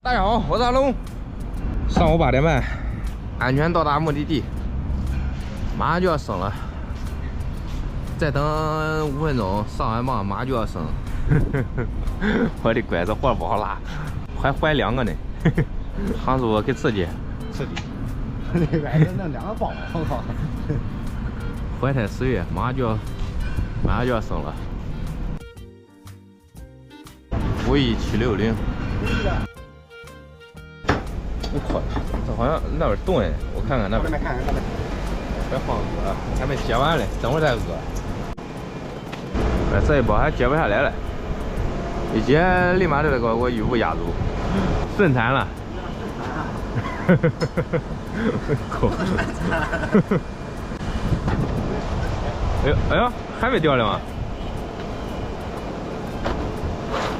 大家好，我是阿龙。上午8点半，安全到达目的地，马上就要升了。再等5分钟，上完磅马上就要升。我的乖，这活不好拉，还怀2个呢。航叔给刺激，刺激。那个弄2个包，我靠！怀胎10月，马上就要升了。51760。我靠，这好像那边冻哎，我看看那边。别晃饿，还没接完嘞，等会儿再饿。哎，这一包还接不下来了，一接立马就得给我预部压住，顺产了。靠！哎呦，还没掉了吗？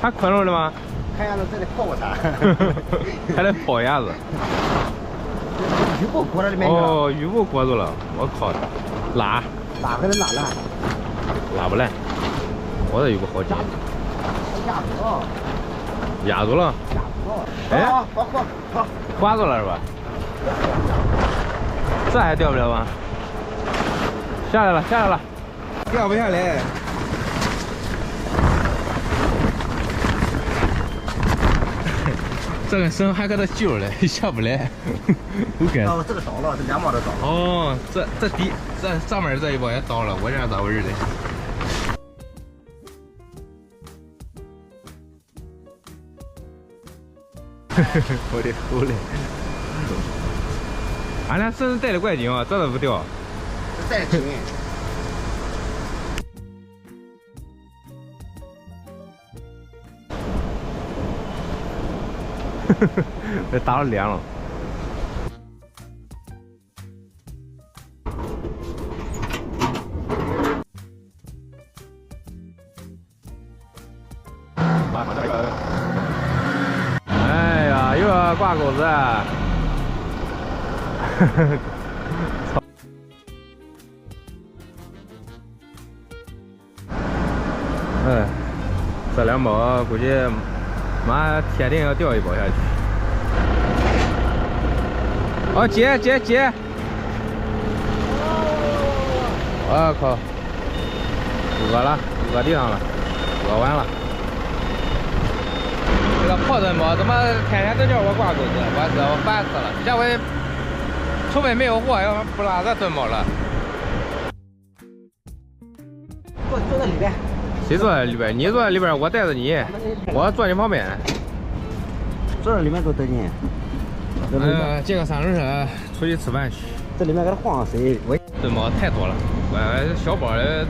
还困着了吗？看样子这得泡它，还得泡鸭子。鱼布裹在里面去了。哦，鱼布裹住了，我靠！拉回来拉烂，拉不烂。我这鱼布好紧。压住了。哎，好，挂住了是吧？这还掉不了吗？下来了，掉不下来。这个绳还搁这揪嘞，下不来。哦，这个倒了，这2包都倒了。哦，这上面这一包也倒了，我这咋回事嘞？我的头嘞！俺俩绳子带的怪紧啊，这都不掉。这带紧。这打了脸了。哎呀，又要挂钩子。操！哎，这2包估计妈铁定要掉1包下去。哦，接！我靠！饿地上了，饿完了。这个破墩包怎么天天都叫我挂钩子？我烦死了！这回除非没有货，要不拉这墩包了。坐在里边。谁坐在里边？你坐在里边，我带着你，我坐你旁边。坐在里面多得劲。借个3轮车出去吃饭去。这里面给它晃谁？墩包太多了，我小包的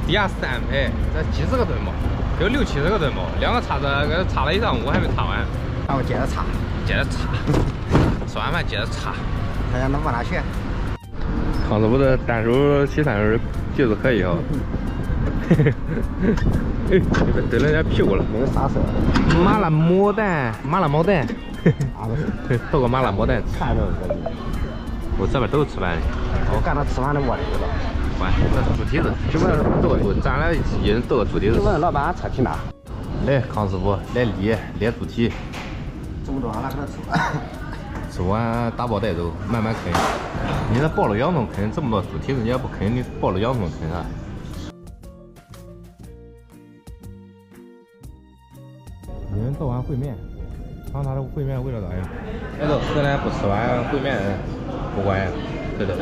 底下3排，这几十个墩包，有60、70个墩包，2个叉子给它插了一上午还没插完。那我接着插。吃完饭接着插。他让他往哪去？康师傅的单手骑3轮就是可以哈。哎，怼了人家屁股了。没有刹车。麻辣毛蛋。啊不是，豆个麻辣毛蛋。看着这里。我这边都吃饭了。我干到吃饭的窝里去了。完，这是猪蹄子。就问豆个，咱俩一人豆个猪蹄子。就问老板车去哪？来，康师傅，来来猪蹄。这么多，俺俩给他吃。吃完打包带走，慢慢啃。你这抱了洋葱啃，这么多猪蹄子你也不啃，你抱了洋葱啃啥？你们做完烩面，尝它的烩面味道咋样？这都河南不吃完烩面不管，对的。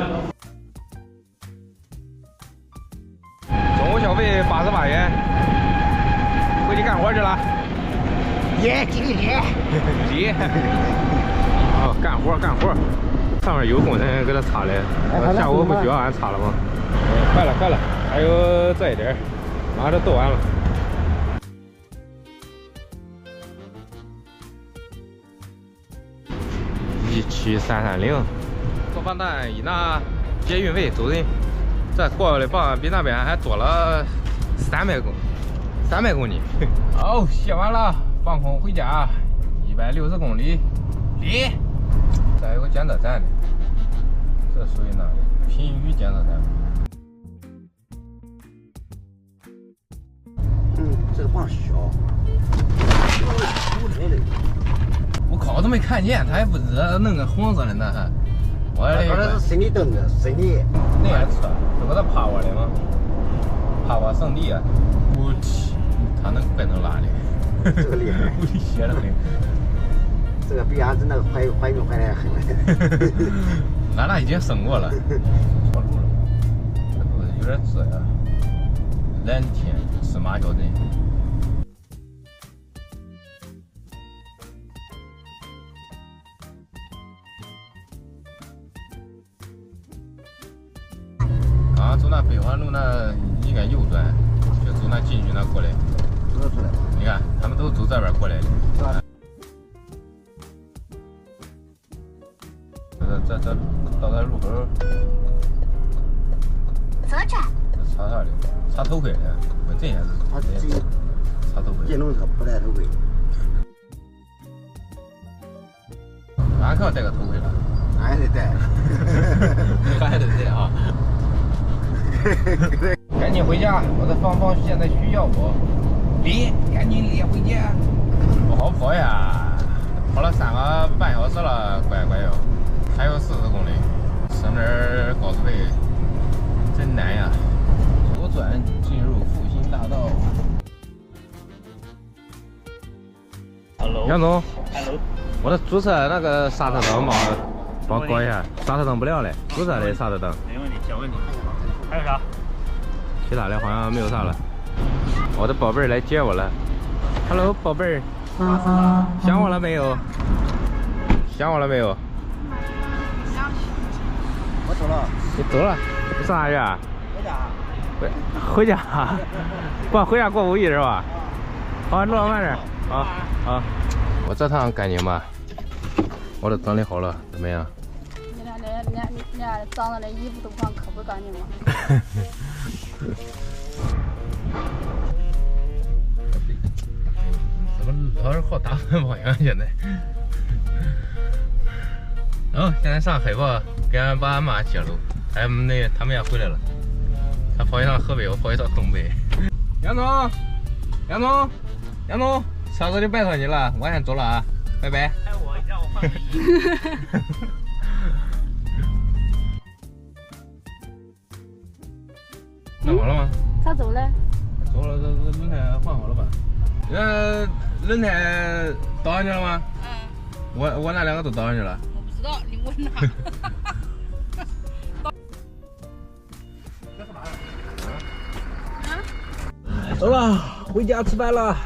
中午消费88元，回去干活去了。耶，几个耶！耶！啊，干活！上面有工人给他擦嘞，下午不需要俺擦了吗？快了，还有这一点，马上就都完了。17330，做饭单已拿捷运位走人。这过的磅比那边还多了300公里。好，卸完了，放空回家，160公里。这还有个检测站呢，这属于哪里？平舆检测站。这个棒小，出来了。我靠！都没看见，它也不热，弄个黄色的那还。我这是生的凳子，生的。那还车，这不是趴窝的吗？趴窝圣地啊！我去，他能快能拉的，这个厉害，危险了很。这个比俺子那个怀孕怀的很。俺那已经生过了。错路了，这个有点热呀。蓝天司马小镇。啊，走那北环路那应该右转，就走那进去那过来。走出来。你看，他们都走这边过来的。这到这路口。左转。擦啥的？擦头盔的，我这下子。他这擦头盔。电动车不戴头盔。俺可要戴个头盔了。俺也得戴。还得戴啊。赶紧回家，我的芳芳现在需要我。练，赶紧练回家。不好跑呀，跑了3个半小时了，乖乖哟，还有40公里，省点高速费，真难呀。左转进入复兴大道。杨总 ，Hello，我的主车那个刹车灯帮我搞一下，刹车灯不亮嘞，主车的刹车灯。没问题，小问题。还有啥？其他的好像没有啥了。我的宝贝儿来接我了 ，Hello， 宝贝儿，想我了没有？想我了没有？我走了。你走了？你上哪去啊？回家。回家过5一是吧？好，路上慢点。好。我这趟干净吧？我都整理好了，怎么样？你俩脏的连衣服都不放，可不干净了。怎么老是好打反跑呀？现在。现在上海吧，给俺爸俺妈接路，他们也回来了。他跑一趟河北，我跑一趟东北。杨总，车子就拜托你了，我先走了啊，拜拜。哎，我让我放第一。弄好了吗？咋走嘞？走了，这轮胎换好了吧？轮胎倒上去了吗？我那2个都倒上去了。我不知道，你问他。走了，回家吃饭了。